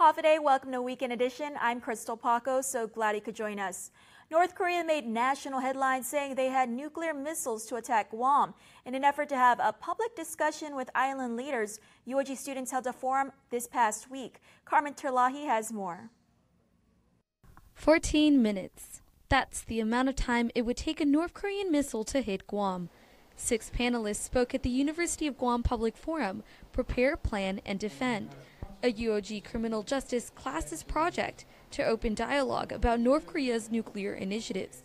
Hafide, welcome to Weekend Edition. I'm Crystal Paco, so glad you could join us. North Korea made national headlines saying they had nuclear missiles to attack Guam. In an effort to have a public discussion with island leaders, UOG students held a forum this past week. Carmen Terlahi has more. 14 minutes. That's the amount of time it would take a North Korean missile to hit Guam. 6 panelists spoke at the University of Guam Public Forum, Prepare, Plan, and Defend, a UOG criminal justice classes project to open dialogue about North Korea's nuclear initiatives.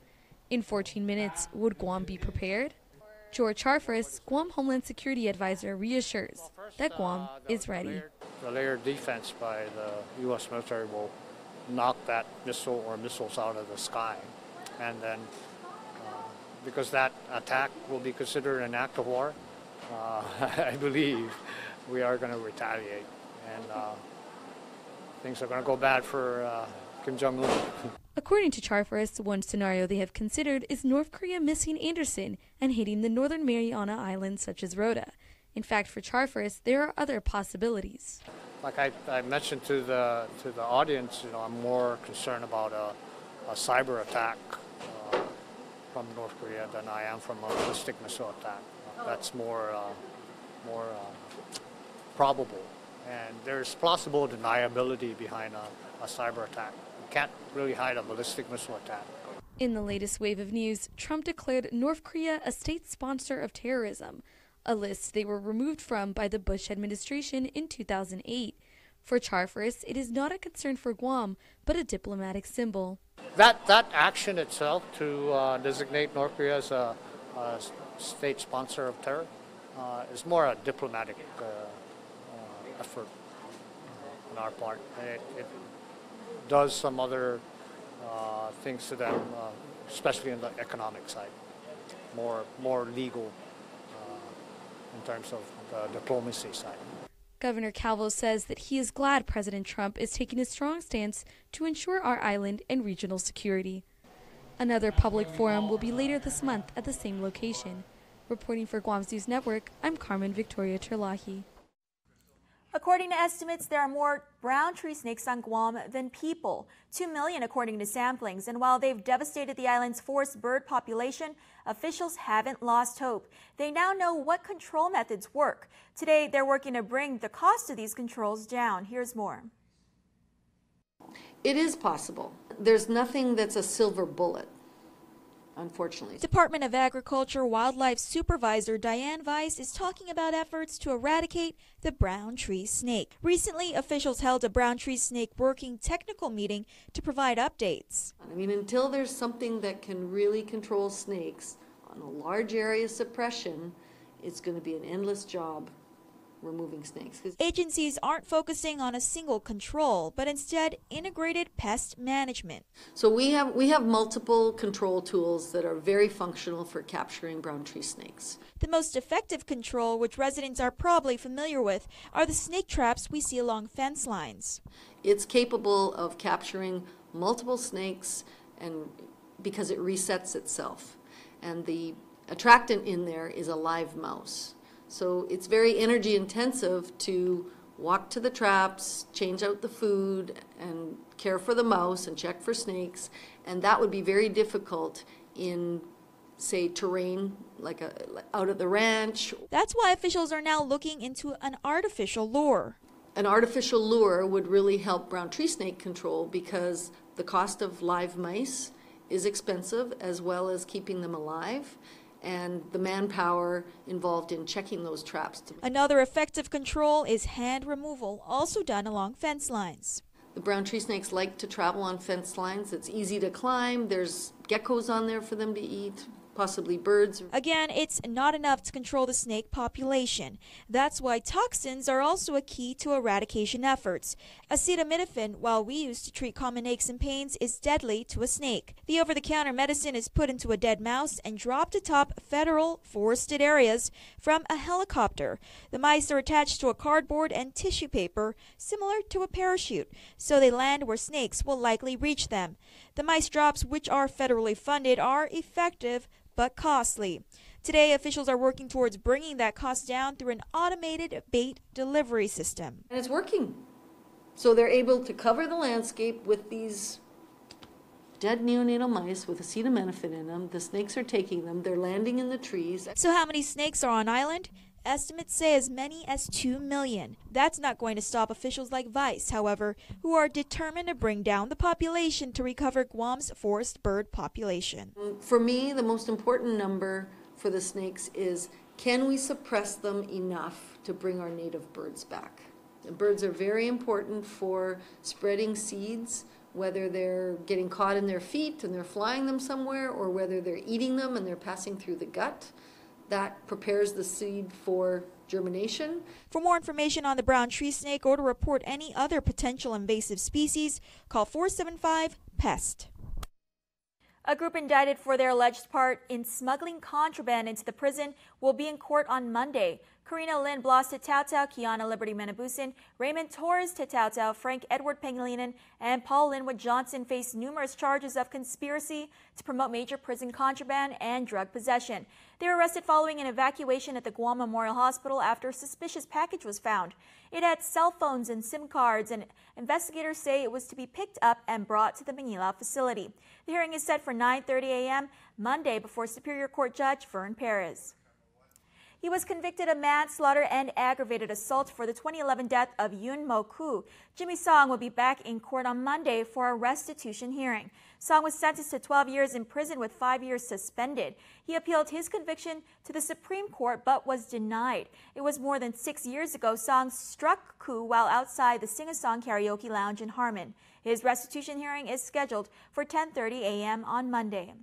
In 14 minutes, would Guam be prepared? George Harfris, Guam Homeland Security Advisor, reassures that Guam is ready. The layered defense by the U.S. military will knock that missile or missiles out of the sky. And then, because that attack will be considered an act of war, I believe we are going to retaliate. And things are going to go bad for Kim Jong-un. According to Charfris, one scenario they have considered is North Korea missing Anderson and hitting the Northern Mariana Islands such as Rota. In fact, for Charfris, there are other possibilities. Like I mentioned to the audience, I'm more concerned about a cyber attack from North Korea than I am from a ballistic missile attack. That's more probable. And there's plausible deniability behind a cyber attack. You can't really hide a ballistic missile attack. In the latest wave of news, Trump declared North Korea a state sponsor of terrorism, a list they were removed from by the Bush administration in 2008. For Charfris, it is not a concern for Guam, but a diplomatic symbol. That action itself to designate North Korea as a state sponsor of terror is more a diplomatic effort on our part. It does some other things to them, especially in the economic side, more legal in terms of the diplomacy side. Governor Calvo says that he is glad President Trump is taking a strong stance to ensure our island and regional security. Another public forum will be later this month at the same location. Reporting for Guam's News Network, I'm Carmen Victoria Terlahi. According to estimates, there are more brown tree snakes on Guam than people, 2 million according to samplings. And while they've devastated the island's forest bird population, officials haven't lost hope. They now know what control methods work. Today, they're working to bring the cost of these controls down. Here's more. It is possible. There's nothing that's a silver bullet, unfortunately. Department of Agriculture Wildlife Supervisor Diane Weiss is talking about efforts to eradicate the brown tree snake. Recently, officials held a brown tree snake working technical meeting to provide updates. I mean, until there's something that can really control snakes on a large area suppression, it's going to be an endless job removing snakes. Agencies aren't focusing on a single control, but instead integrated pest management. So we have multiple control tools that are very functional for capturing brown tree snakes. The most effective control, which residents are probably familiar with, are the snake traps we see along fence lines. It's capable of capturing multiple snakes, and because it resets itself. And the attractant in there is a live mouse. So it's very energy intensive to walk to the traps, change out the food, and care for the mouse and check for snakes. And that would be very difficult in, say, terrain like out at the ranch. That's why officials are now looking into an artificial lure. An artificial lure would really help brown tree snake control because the cost of live mice is expensive, as well as keeping them alive, and the manpower involved in checking those traps. Another effective control is hand removal, also done along fence lines. The brown tree snakes like to travel on fence lines. It's easy to climb. There's geckos on there for them to eat, possibly birds. Again, it's not enough to control the snake population. That's why toxins are also a key to eradication efforts. Acetaminophen, while we use to treat common aches and pains, is deadly to a snake. The over-the-counter medicine is put into a dead mouse and dropped atop federal forested areas from a helicopter. The mice are attached to a cardboard and tissue paper, similar to a parachute, so they land where snakes will likely reach them. The mice drops, which are federally funded, are effective but costly. Today, officials are working towards bringing that cost down through an automated bait delivery system. And it's working. So they're able to cover the landscape with these dead neonatal mice with acetaminophen in them. The snakes are taking them. They're landing in the trees. So how many snakes are on island? Estimates say as many as 2 million. That's not going to stop officials like Vice, however, who are determined to bring down the population to recover Guam's forest bird population. For me, the most important number for the snakes is, can we suppress them enough to bring our native birds back? The birds are very important for spreading seeds, whether they're getting caught in their feet and they're flying them somewhere, or whether they're eating them and they're passing through the gut. That prepares the seed for germination. For more information on the brown tree snake or to report any other potential invasive species, call 475-PEST. A group indicted for their alleged part in smuggling contraband into the prison will be in court on Monday. Karina Lynn Blas Tatautau, Kiana Liberty Manabusin, Raymond Torres Tatautau, Frank Edward Pangilinan, and Paul Linwood Johnson face numerous charges of conspiracy to promote major prison contraband and drug possession. They were arrested following an evacuation at the Guam Memorial Hospital after a suspicious package was found. It had cell phones and SIM cards, and investigators say it was to be picked up and brought to the Manila facility. The hearing is set for 9:30 a.m. Monday before Superior Court Judge Vern Perez. He was convicted of manslaughter and aggravated assault for the 2011 death of Yun Mo Koo. Jimmy Song will be back in court on Monday for a restitution hearing. Song was sentenced to 12 years in prison with 5 years suspended. He appealed his conviction to the Supreme Court but was denied. It was more than 6 years ago Song struck Koo while outside the Sing-a-Song Karaoke Lounge in Harmon. His restitution hearing is scheduled for 10:30 a.m. on Monday.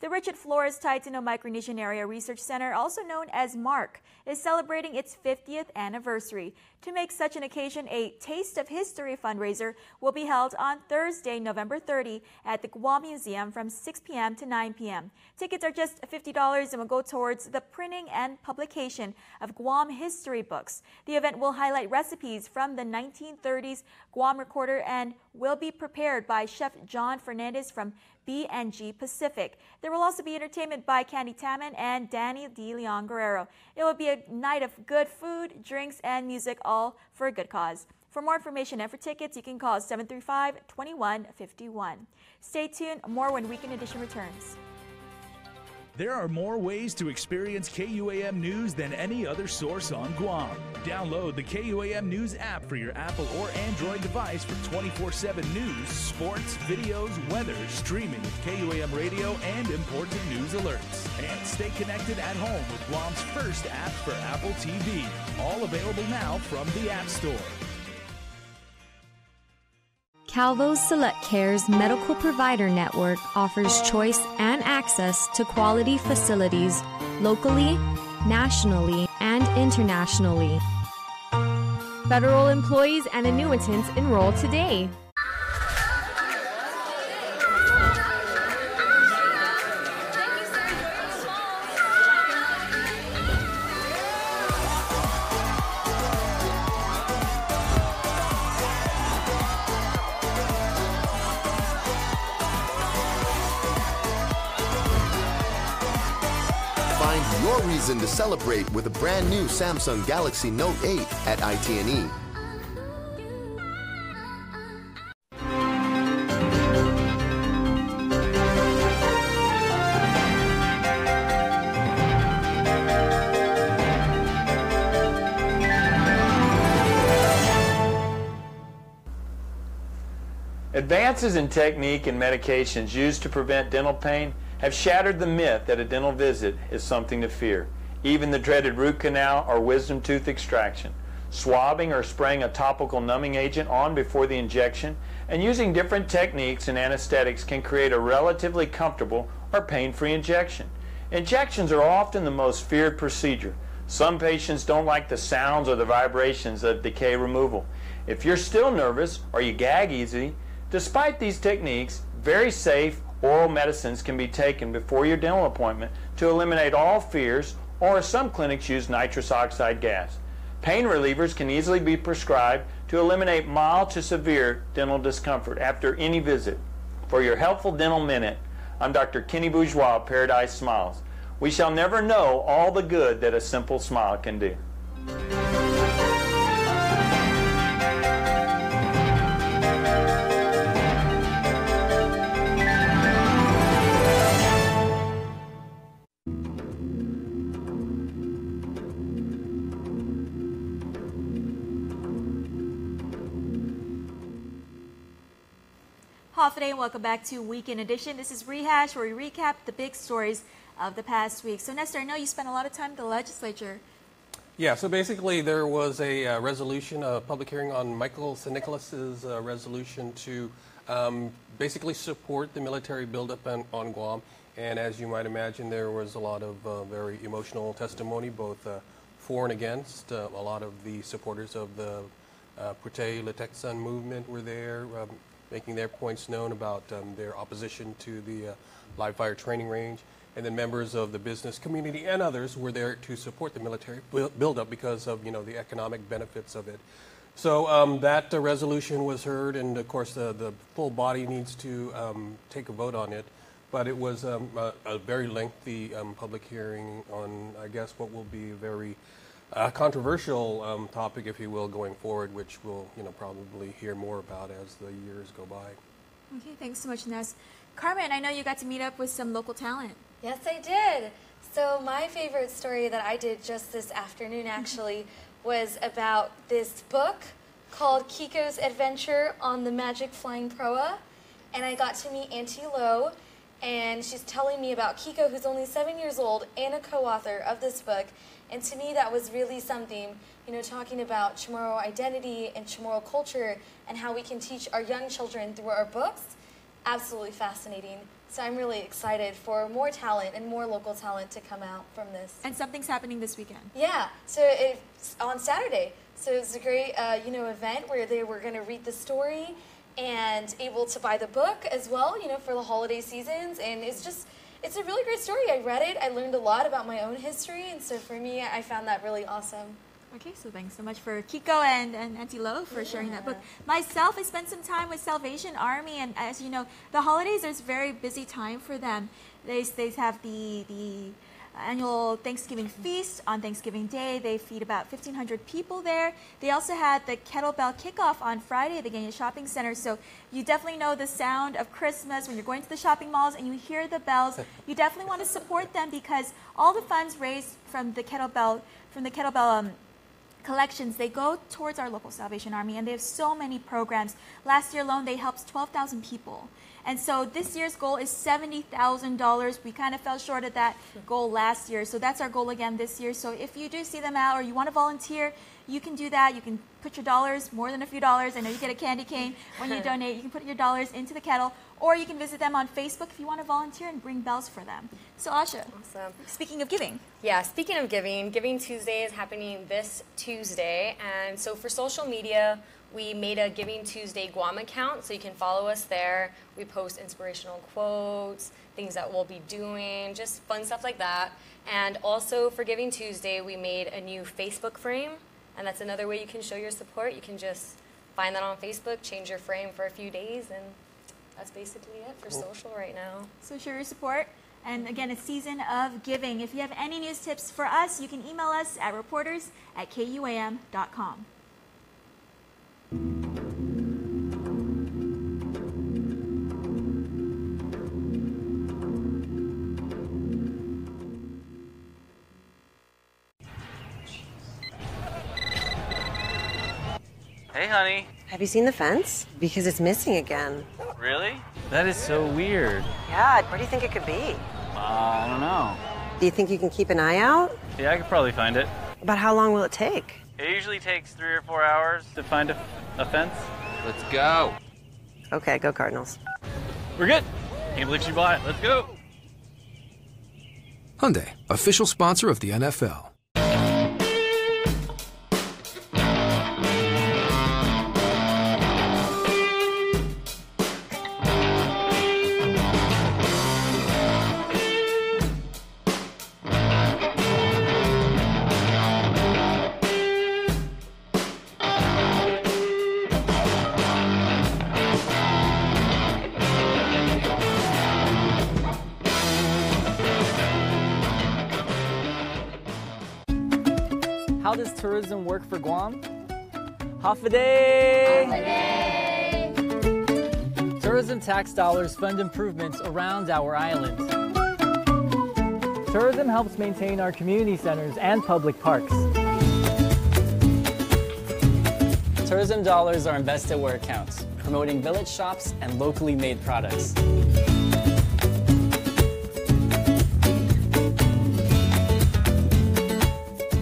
The Richard Flores Taitano Micronesian Area Research Center, also known as MARC, is celebrating its 50th anniversary. To make such an occasion, a Taste of History fundraiser will be held on Thursday, November 30 at the Guam Museum from 6 p.m. to 9 p.m. Tickets are just $50 and will go towards the printing and publication of Guam history books. The event will highlight recipes from the 1930s Guam recorder and will be prepared by Chef John Fernandez from B&G Pacific. There will also be entertainment by Candy Taman and Danny De Leon Guerrero. It will be a night of good food, drinks, and music, all for a good cause. For more information and for tickets, you can call 735-2151. Stay tuned, more when Weekend Edition returns. There are more ways to experience KUAM News than any other source on Guam. Download the KUAM News app for your Apple or Android device for 24/7 news, sports, videos, weather, streaming with KUAM radio, and important news alerts. And stay connected at home with Guam's first app for Apple TV. All available now from the App Store. Calvo's Select Care's medical provider network offers choice and access to quality facilities locally, nationally, and internationally. Federal employees and annuitants enroll today. Find your reason to celebrate with a brand new Samsung Galaxy Note 8 at ITNE. Advances in technique and medications used to prevent dental pain have shattered the myth that a dental visit is something to fear. Even the dreaded root canal or wisdom tooth extraction. Swabbing or spraying a topical numbing agent on before the injection and using different techniques and anesthetics can create a relatively comfortable or pain-free injection. Injections are often the most feared procedure. Some patients don't like the sounds or the vibrations of decay removal. If you're still nervous or you gag easy, despite these techniques, very safe oral medicines can be taken before your dental appointment to eliminate all fears, or some clinics use nitrous oxide gas. Pain relievers can easily be prescribed to eliminate mild to severe dental discomfort after any visit. For your Helpful Dental Minute, I'm Dr. Kenny Bourgeois of Paradise Smiles. We shall never know all the good that a simple smile can do. Hafa and welcome back to Weekend Edition. This is Rehash, where we recap the big stories of the past week. So Nestor, I know you spent a lot of time in the legislature. Yeah, so basically there was a resolution, a public hearing on Michael St. Nicholas's resolution to basically support the military buildup on Guam. And as you might imagine, there was a lot of very emotional testimony, both for and against. A lot of the supporters of the Pute Leteksan movement were there, making their points known about their opposition to the live fire training range. And then members of the business community and others were there to support the military buildup because of, the economic benefits of it. So that resolution was heard, and of course the full body needs to take a vote on it. But it was a very lengthy public hearing on, I guess, what will be a very controversial topic, if you will, going forward, which we'll probably hear more about as the years go by. Okay, thanks so much, Ness. Carmen, I know you got to meet up with some local talent. Yes, I did. So my favorite story that I did just this afternoon, actually, was about this book called Kiko's Adventure on the Magic Flying Proa. And I got to meet Auntie Lo, and she's telling me about Kiko, who's only 7 years old and a co-author of this book. And to me, that was really something, talking about Chamorro identity and Chamorro culture and how we can teach our young children through our books. Absolutely fascinating. So I'm really excited for more talent and more local talent to come out from this. And something's happening this weekend. Yeah, so it's on Saturday. So it's a great, event where they were going to read the story and able to buy the book as well, for the holiday seasons. And it's a really great story. I read it. I learned a lot about my own history. And so for me, I found that really awesome. Okay, so thanks so much for Kiko and Auntie Lo for sharing that book. Myself, I spent some time with Salvation Army, and as you know, the holidays is a very busy time for them. They have the annual Thanksgiving feast on Thanksgiving Day. They feed about 1,500 people there. They also had the kettlebell kickoff on Friday at the Ganya Shopping Center. So you definitely know the sound of Christmas when you're going to the shopping malls and you hear the bells. You definitely want to support them because all the funds raised from the kettlebell collections, they go towards our local Salvation Army, and they have so many programs. Last year alone, they helped 12,000 people. And so this year's goal is $70,000. We kind of fell short of that goal last year. So that's our goal again this year. So if you do see them out or you want to volunteer, you can do that. You can put your dollars, more than a few dollars. I know you get a candy cane when you donate. You can put your dollars into the kettle, or you can visit them on Facebook if you want to volunteer and bring bells for them. So Asha, awesome. Speaking of giving. Yeah, speaking of giving, Giving Tuesday is happening this Tuesday. And so for social media, we made a Giving Tuesday Guam account, so you can follow us there. We post inspirational quotes, things that we'll be doing, just fun stuff like that. And also for Giving Tuesday, we made a new Facebook frame, and that's another way you can show your support. You can just find that on Facebook, change your frame for a few days, and that's basically it for social right now. So show your support. And again, a season of giving. If you have any news tips for us, you can email us at reporters@kuam.com. Hey, honey. Have you seen the fence? Because it's missing again. Really? That is so weird. Yeah, where do you think it could be? I don't know. Do you think you can keep an eye out? Yeah, I could probably find it. About how long will it take? It usually takes 3 or 4 hours to find a fence. Let's go. Okay, go Cardinals. We're good. Can't believe she bought it. Let's go. Hyundai, official sponsor of the NFL. How does tourism work for Guam? Hafa Day! Tourism tax dollars fund improvements around our island. Tourism helps maintain our community centers and public parks. Tourism dollars are invested where it counts, promoting village shops and locally made products.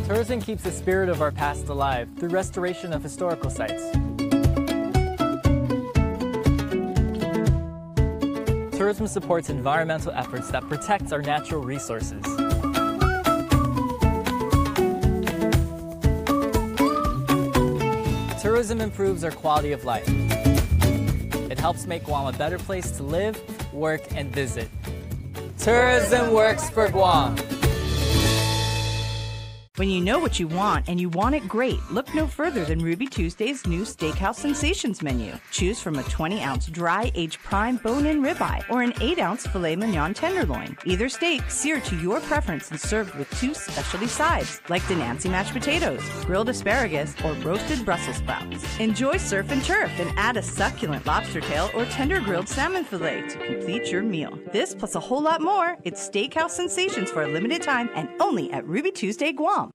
Tourism keeps the spirit of our past alive through restoration of historical sites. Tourism supports environmental efforts that protect our natural resources. Tourism improves our quality of life. It helps make Guam a better place to live, work, and visit. Tourism works for Guam. When you know what you want and you want it great, look no further than Ruby Tuesday's new Steakhouse Sensations menu. Choose from a 20-ounce dry aged prime bone-in ribeye or an 8-ounce filet mignon tenderloin. Either steak seared to your preference and served with 2 specialty sides, like the Nancy mashed potatoes, grilled asparagus, or roasted Brussels sprouts. Enjoy surf and turf and add a succulent lobster tail or tender grilled salmon fillet to complete your meal. This plus a whole lot more. It's Steakhouse Sensations for a limited time and only at Ruby Tuesday, Guam.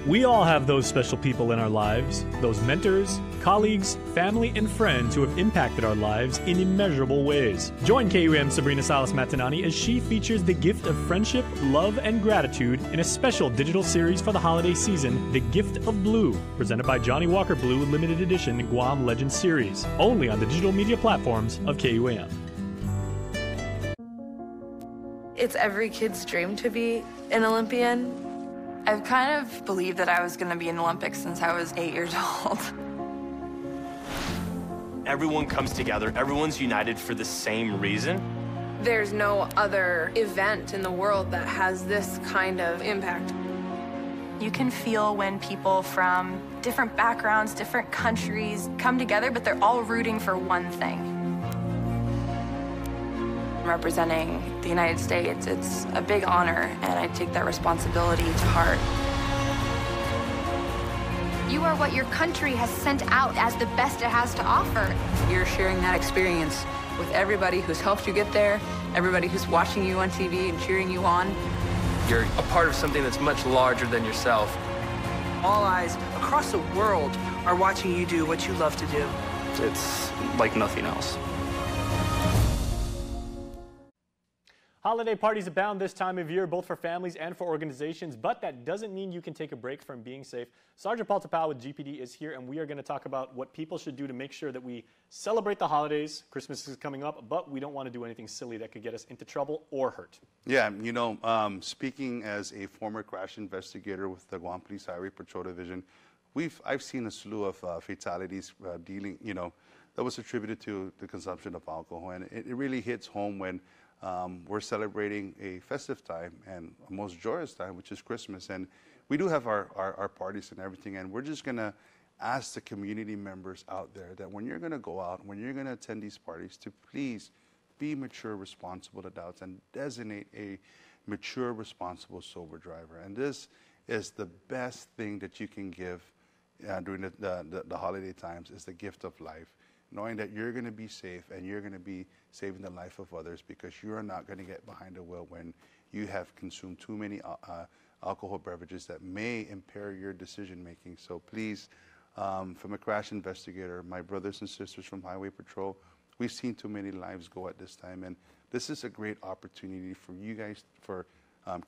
We all have those special people in our lives, those mentors, colleagues, family, and friends who have impacted our lives in immeasurable ways. Join KUAM Sabrina Salas Matanani as she features the gift of friendship, love, and gratitude in a special digital series for the holiday season, The Gift of Blue, presented by Johnny Walker Blue Limited Edition Guam Legends Series, only on the digital media platforms of KUAM. It's every kid's dream to be an Olympian. I've kind of believed that I was going to be in the Olympics since I was 8 years old. Everyone comes together. Everyone's united for the same reason. There's no other event in the world that has this kind of impact. You can feel when people from different backgrounds, different countries come together, but they're all rooting for one thing. Representing the United States, it's a big honor, and I take that responsibility to heart. You are what your country has sent out as the best it has to offer. You're sharing that experience with everybody who's helped you get there, everybody who's watching you on TV and cheering you on. You're a part of something that's much larger than yourself. All eyes across the world are watching you do what you love to do. It's like nothing else. Holiday parties abound this time of year, both for families and for organizations, but that doesn't mean you can take a break from being safe. Sergeant Paul Tapau with GPD is here, and we are going to talk about what people should do to make sure that we celebrate the holidays. Christmas is coming up, but we don't want to do anything silly that could get us into trouble or hurt. Yeah, you know, speaking as a former crash investigator with the Guam Police Highway Patrol Division, I've seen a slew of fatalities that was attributed to the consumption of alcohol, and it really hits home when we're celebrating a festive time and a most joyous time, which is Christmas. And we do have our parties and everything, and we're just going to ask the community members out there that when you're going to go out, when you're going to attend these parties, to please be mature, responsible adults and designate a mature, responsible, sober driver. And this is the best thing that you can give during the holiday times, is the gift of life. Knowing that you're going to be safe and you're going to be saving the life of others, because you are not going to get behind the wheel when you have consumed too many alcohol beverages that may impair your decision making. So please, from a crash investigator, my brothers and sisters from Highway Patrol, we've seen too many lives go at this time, and this is a great opportunity for you guys, for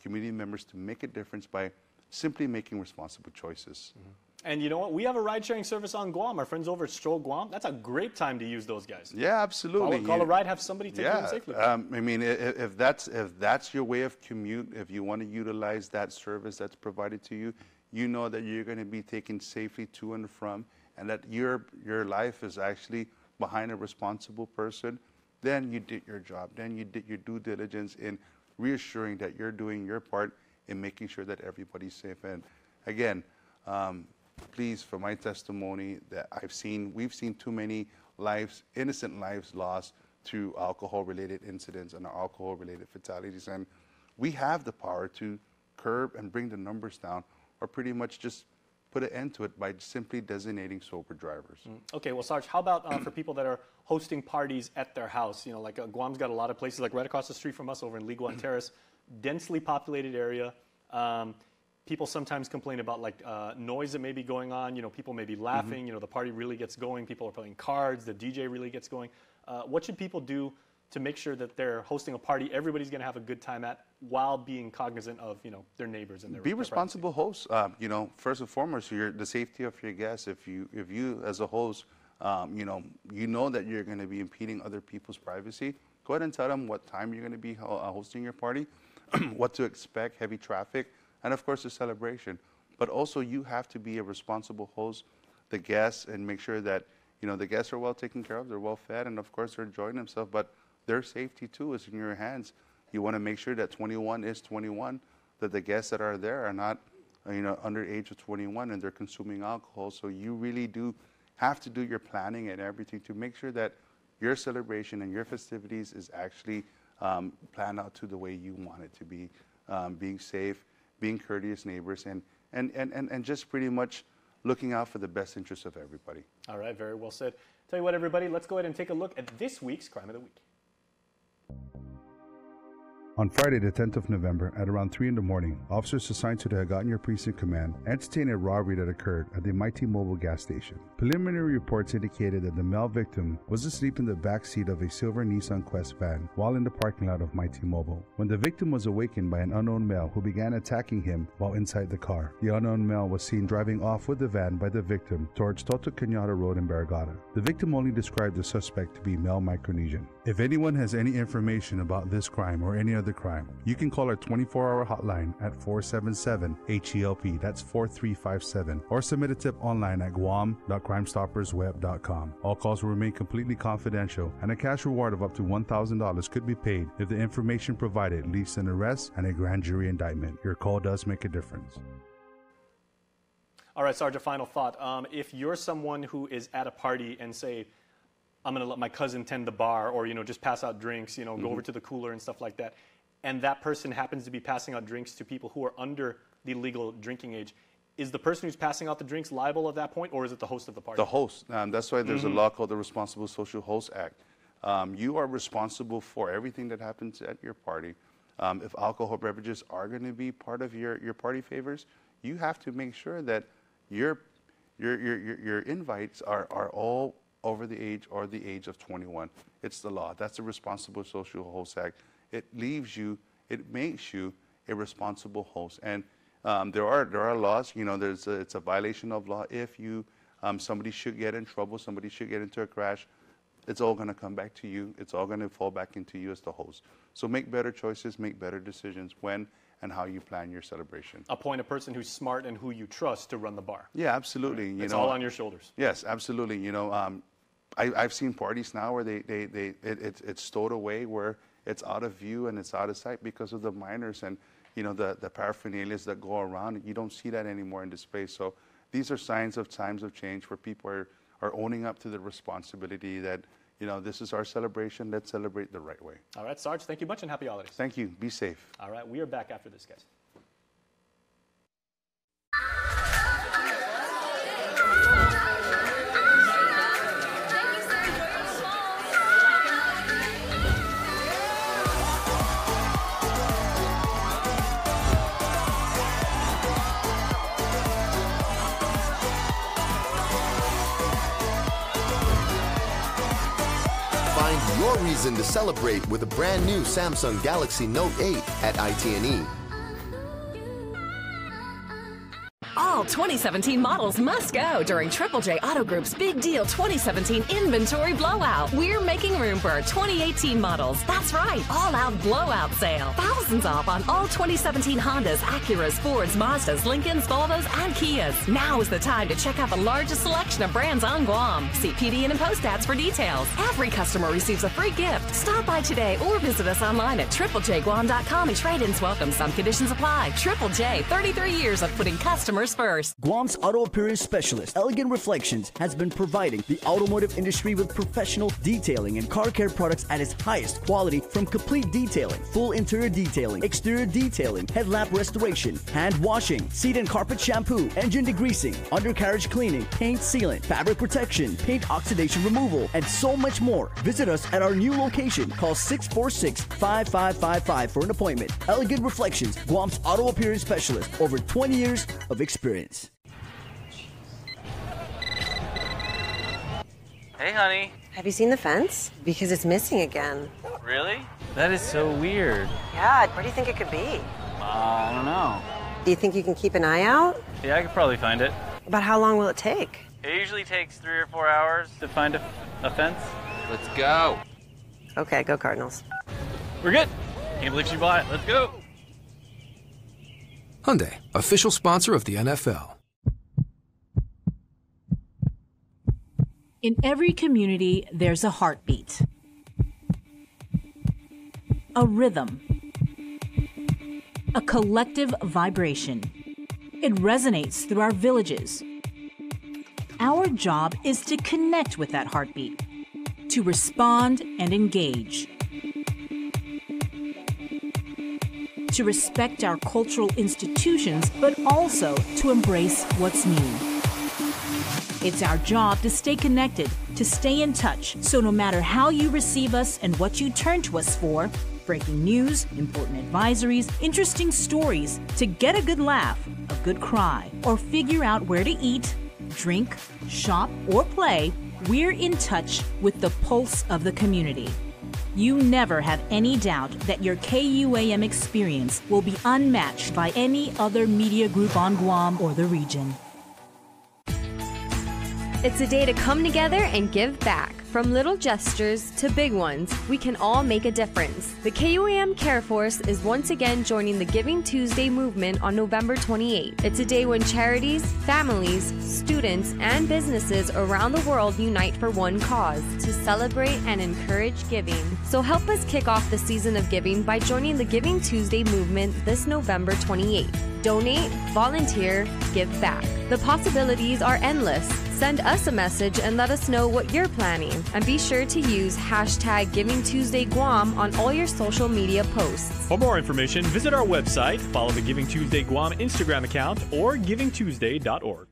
community members, to make a difference by simply making responsible choices. Mm-hmm. And you know what? We have a ride-sharing service on Guam. Our friends over at Stroll Guam. That's a great time to use those guys. Yeah, absolutely. Call a ride, have somebody take them safely. I mean, if that's your way of commute, if you want to utilize that service that's provided to you, you know that you're going to be taken safely to and from, and that your life is actually behind a responsible person, then you did your job. Then you did your due diligence in reassuring that you're doing your part in making sure that everybody's safe. And again, please, for my testimony that we've seen too many lives, innocent lives lost to alcohol-related incidents and alcohol-related fatalities. And we have the power to curb and bring the numbers down, or pretty much just put an end to it by simply designating sober drivers. Okay, well, Sarge, how about for people that are hosting parties at their house? You know, like Guam's got a lot of places, like right across the street from us over in Liguan Terrace, densely populated area. people sometimes complain about like noise that may be going on. You know, people may be laughing. You know, the party really gets going. People are playing cards. The DJ really gets going. What should people do to make sure that they're hosting a party everybody's going to have a good time at, while being cognizant of, you know, their neighbors and their Be responsible hosts. You know, first and foremost, the safety of your guests. If you as a host, you know that you're going to be impeding other people's privacy, go ahead and tell them what time you're going to be hosting your party, what to expect, heavy traffic, and of course the celebration. But also you have to be a responsible host, the guests, and make sure that, you know, the guests are well taken care of, they're well fed, and of course they're enjoying themselves. But their safety too is in your hands. You want to make sure that 21 is 21, that the guests that are there are not, you know, under age of 21 and they're consuming alcohol. So you really do have to do your planning and everything to make sure that your celebration and your festivities is actually planned out to the way you want it to be, being safe, being courteous neighbors, and just pretty much looking out for the best interests of everybody. All right, very well said. Tell you what, everybody, let's go ahead and take a look at this week's Crime of the Week. On Friday, the 10th of November, at around 3 in the morning, officers assigned to the Hagåtña Precinct Command entertained a robbery that occurred at the Mighty Mobile gas station. Preliminary reports indicated that the male victim was asleep in the back seat of a silver Nissan Quest van while in the parking lot of Mighty Mobile, when the victim was awakened by an unknown male who began attacking him while inside the car. The unknown male was seen driving off with the van by the victim towards Toto Cañada Road in Barragata. The victim only described the suspect to be male Micronesian. If anyone has any information about this crime or any other crime, you can call our 24-hour hotline at 477-HELP, that's 4357, or submit a tip online at guam.crimestoppersweb.com. All calls will remain completely confidential, and a cash reward of up to $1,000 could be paid if the information provided leads to an arrest and a grand jury indictment. Your call does make a difference. All right, Sergeant, final thought. If you're someone who is at a party and say, I'm going to let my cousin tend the bar, or, you know, just pass out drinks, you know, go over to the cooler and stuff like that, and that person happens to be passing out drinks to people who are under the legal drinking age, is the person who's passing out the drinks liable at that point, or is it the host of the party? The host. That's why there's a law called the Responsible Social Host Act. You are responsible for everything that happens at your party. If alcohol beverages are going to be part of your party favors, you have to make sure that your invites are all over the age or the age of 21. It's the law. That's the Responsible Social Host Act. It makes you a responsible host. And there are laws. You know, it's a violation of law if you somebody should get in trouble, somebody should get into a crash. It's all going to come back to you. It's all going to fall back into you as the host. So make better choices, make better decisions when and how you plan your celebration. Appoint a person who's smart and who you trust to run the bar. Yeah, absolutely. It's all on your shoulders. Yes, absolutely. You know, I've seen parties now where it's stowed away, where it's out of view and it's out of sight because of the minors and, you know, the paraphernalia that go around. You don't see that anymore in display. So these are signs of times of change where people are owning up to the responsibility that, you know, this is our celebration. Let's celebrate the right way. All right, Sarge, thank you much and happy holidays. Thank you. Be safe. All right, we are back after this, guys. Find your reason to celebrate with a brand new Samsung Galaxy Note 8 at ITNE. All 2017 models must go during Triple J Auto Group's Big Deal 2017 Inventory Blowout. We're making room for our 2018 models. That's right, all-out blowout sale. Thousands off on all 2017 Hondas, Acuras, Fords, Mazdas, Lincolns, Volvos, and Kias. Now is the time to check out the largest selection of brands on Guam. See PDN and post ads for details. Every customer receives a free gift. Stop by today or visit us online at triplejguam.com and trade-ins welcome. Some conditions apply. Triple J, 33 years of putting customers first. 1st. Guam's auto appearance specialist, Elegant Reflections, has been providing the automotive industry with professional detailing and car care products at its highest quality, from complete detailing, full interior detailing, exterior detailing, headlamp restoration, hand washing, seat and carpet shampoo, engine degreasing, undercarriage cleaning, paint sealant, fabric protection, paint oxidation removal, and so much more. Visit us at our new location. Call 646-5555 for an appointment. Elegant Reflections, Guam's auto appearance specialist. Over 20 years of experience. Hey, honey. Have you seen the fence? Because it's missing again. Really? That is so weird. Yeah, where do you think it could be? I don't know. Do you think you can keep an eye out? Yeah, I could probably find it. About how long will it take? It usually takes 3 or 4 hours to find a fence. Let's go. Okay, go Cardinals. We're good. Can't believe she bought it. Let's go. Hyundai, official sponsor of the NFL. In every community, there's a heartbeat, a rhythm, a collective vibration. It resonates through our villages. Our job is to connect with that heartbeat, to respond and engage, to respect our cultural institutions, but also to embrace what's new. It's our job to stay connected, to stay in touch, so no matter how you receive us and what you turn to us for, breaking news, important advisories, interesting stories, to get a good laugh, a good cry, or figure out where to eat, drink, shop, or play, we're in touch with the pulse of the community. You never have any doubt that your KUAM experience will be unmatched by any other media group on Guam or the region. It's a day to come together and give back. From little gestures to big ones, we can all make a difference. The KUAM Care Force is once again joining the Giving Tuesday movement on November 28th. It's a day when charities, families, students, and businesses around the world unite for one cause: to celebrate and encourage giving. So help us kick off the season of giving by joining the Giving Tuesday movement this November 28th. Donate, volunteer, give back. The possibilities are endless. Send us a message and let us know what you're planning. And be sure to use hashtag GivingTuesdayGuam on all your social media posts. For more information, visit our website, follow the Giving Tuesday Guam Instagram account, or givingtuesday.org.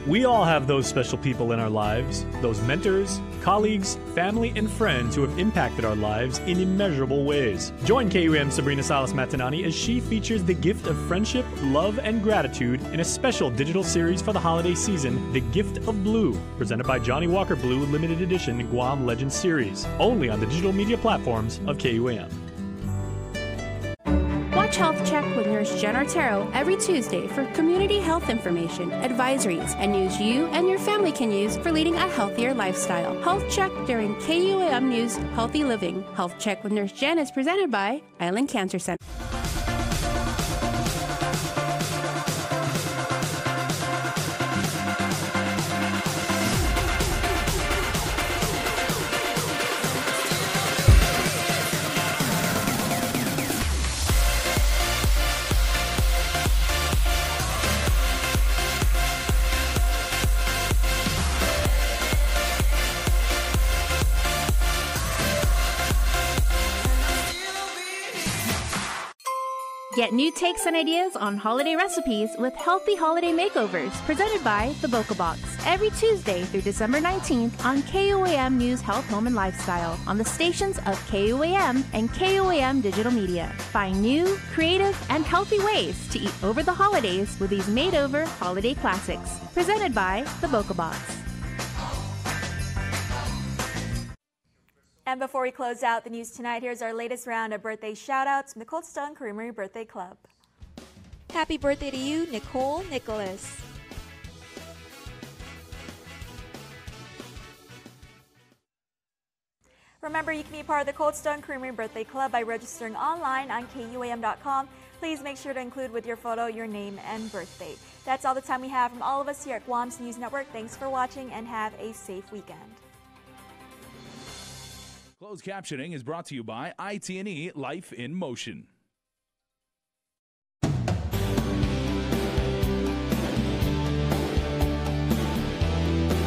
We all have those special people in our lives, those mentors, colleagues, family, and friends who have impacted our lives in immeasurable ways. Join KUAM Sabrina Salas Matanani as she features the gift of friendship, love, and gratitude in a special digital series for the holiday season, The Gift of Blue, presented by Johnny Walker Blue Limited Edition Guam Legends Series, only on the digital media platforms of KUAM. Watch Health Check with Nurse Jen Artero every Tuesday for community health information, advisories, and news you and your family can use for leading a healthier lifestyle. Health Check during KUAM News Healthy Living. Health Check with Nurse Jen is presented by Island Cancer Center. Get new takes and ideas on holiday recipes with Healthy Holiday Makeovers, presented by The Boca Box, every Tuesday through December 19th on KUAM News Health, Home, and Lifestyle on the stations of KUAM and KUAM Digital Media. Find new, creative, and healthy ways to eat over the holidays with these made-over holiday classics, presented by The Boca Box. And before we close out the news tonight, here's our latest round of birthday shout-outs from the Cold Stone Creamery Birthday Club. Happy birthday to you, Nicole Nicholas. Remember, you can be part of the Cold Stone Creamery Birthday Club by registering online on KUAM.com. Please make sure to include with your photo your name and birth date. That's all the time we have from all of us here at Guam's News Network. Thanks for watching and have a safe weekend. Closed captioning is brought to you by IT&E Life in Motion.